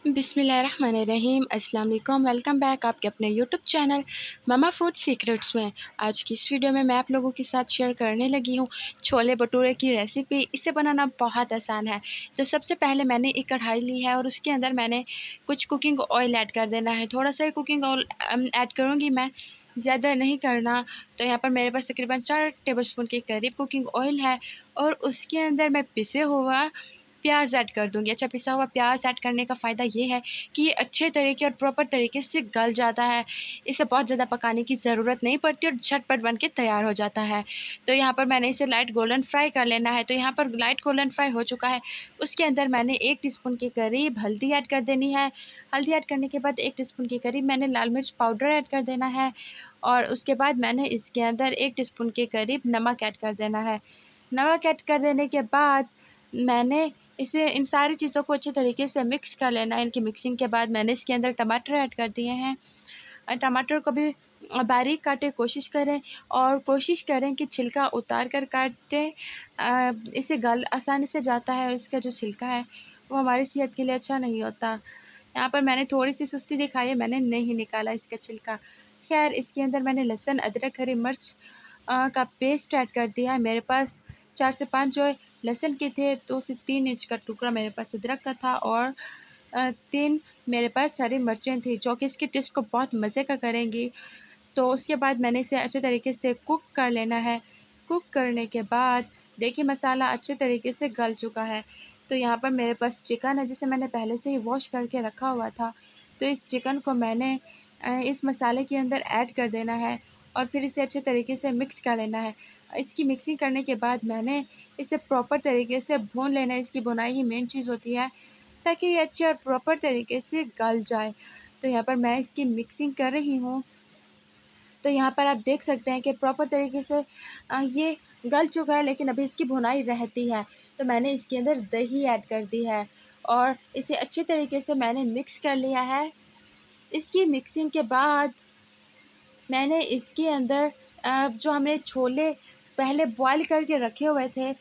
बिस्मिल्लाहिर्रहमानिर्रहीम। अस्सलाम वालेकुम। वेलकम बैक आपके अपने यूट्यूब चैनल मामा फूड सीक्रेट्स में। आज की इस वीडियो में मैं आप लोगों के साथ शेयर करने लगी हूँ छोले भटूरे की रेसिपी। इसे बनाना बहुत आसान है। तो सबसे पहले मैंने एक कढ़ाई ली है और उसके अंदर मैंने कुछ कुकिंग ऑयल ऐड कर देना है। थोड़ा सा ही कुकिंग ऑयल ऐड करूँगी मैं, ज़्यादा नहीं करना। तो यहाँ पर मेरे पास तकरीबन 4 टेबलस्पून के करीब कुकिंग ऑयल है और उसके अंदर मैं पिसे हुआ प्याज ऐड कर दूँगी। अच्छा, पिसा हुआ प्याज ऐड करने का फ़ायदा ये है कि ये अच्छे तरीके और प्रॉपर तरीके से गल जाता है। इसे बहुत ज़्यादा पकाने की ज़रूरत नहीं पड़ती और झटपट बन के तैयार हो जाता है। तो यहाँ पर मैंने इसे लाइट गोल्डन फ्राई कर लेना है। तो यहाँ पर लाइट गोल्डन फ्राई हो चुका है। उसके अंदर मैंने 1 टीस्पून के करीब हल्दी ऐड कर देनी है। हल्दी ऐड करने के बाद 1 टीस्पून के करीब मैंने लाल मिर्च पाउडर ऐड कर देना है और उसके बाद मैंने इसके अंदर 1 टीस्पून के करीब नमक ऐड कर देना है। नमक ऐड कर देने के बाद मैंने इसे इन सारी चीज़ों को अच्छे तरीके से मिक्स कर लेना है। इनकी मिक्सिंग के बाद मैंने इसके अंदर टमाटर ऐड कर दिए हैं। टमाटर को भी बारीक काटें कोशिश करें और कोशिश करें कि छिलका उतार कर काटें। इससे गल आसानी से जाता है और इसका जो छिलका है वो हमारी सेहत के लिए अच्छा नहीं होता। यहाँ पर मैंने थोड़ी सी सुस्ती दिखाई है, मैंने नहीं निकाला इसका छिलका। खैर, इसके अंदर मैंने लहसुन, अदरक, हरी मिर्च का पेस्ट ऐड कर दिया है। मेरे पास 4 से 5 जो लहसुन के थे, 2 से 3 इंच का टुकड़ा मेरे पास अदरक का था और 3 मेरे पास हरी मिर्चें थी जो कि इसके टेस्ट को बहुत मज़े का करेंगी। तो उसके बाद मैंने इसे अच्छे तरीके से कुक कर लेना है। कुक करने के बाद देखिए मसाला अच्छे तरीके से गल चुका है। तो यहाँ पर मेरे पास चिकन है जिसे मैंने पहले से ही वॉश करके रखा हुआ था। तो इस चिकन को मैंने इस मसाले के अंदर ऐड कर देना है और फिर इसे अच्छे तरीके से मिक्स कर लेना है। इसकी मिक्सिंग करने के बाद मैंने इसे प्रॉपर तरीके से भून लेना है। इसकी भुनाई ही मेन चीज़ होती है ताकि ये अच्छे और प्रॉपर तरीके से गल जाए। तो यहाँ पर मैं इसकी मिक्सिंग कर रही हूँ। तो यहाँ पर आप देख सकते हैं कि प्रॉपर तरीके से ये गल चुका है, लेकिन अभी इसकी भुनाई रहती है। तो मैंने इसके अंदर दही ऐड कर दी है और इसे अच्छे तरीके से मैंने मिक्स कर लिया है। इसकी मिक्सिंग के बाद मैंने इसके अंदर जो हमने छोले पहले बॉयल करके रखे हुए थे,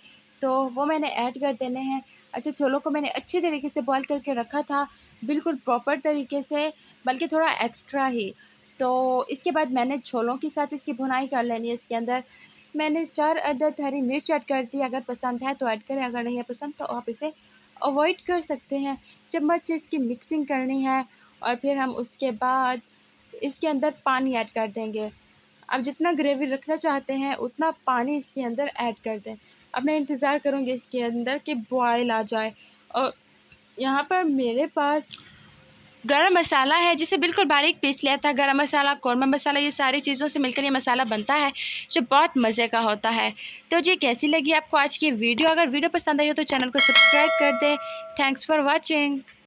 तो वो मैंने ऐड कर देने हैं। अच्छा, छोलों को मैंने अच्छे तरीके से बॉयल करके रखा था, बिल्कुल प्रॉपर तरीके से, बल्कि थोड़ा एक्स्ट्रा ही। तो इसके बाद मैंने छोलों के साथ इसकी भुनाई कर लेनी है। इसके अंदर मैंने 4 अदद हरी मिर्च ऐड कर दी। अगर पसंद है तो ऐड करें, अगर नहीं है पसंद तो आप इसे अवॉइड कर सकते हैं। चम्मच से इसकी मिक्सिंग करनी है और फिर हम उसके बाद इसके अंदर पानी ऐड कर देंगे। आप जितना ग्रेवी रखना चाहते हैं उतना पानी इसके अंदर ऐड कर दें। अब मैं इंतज़ार करूँगी इसके अंदर कि बॉयल आ जाए। और यहाँ पर मेरे पास गरम मसाला है जिसे बिल्कुल बारीक पीस लिया था। गरम मसाला, कौरमा मसाला, ये सारी चीज़ों से मिलकर ये मसाला बनता है जो बहुत मज़े का होता है। तो जी, कैसी लगी आपको आज की वीडियो? अगर वीडियो पसंद आई हो तो चैनल को सब्सक्राइब कर दें। Thanks for watching.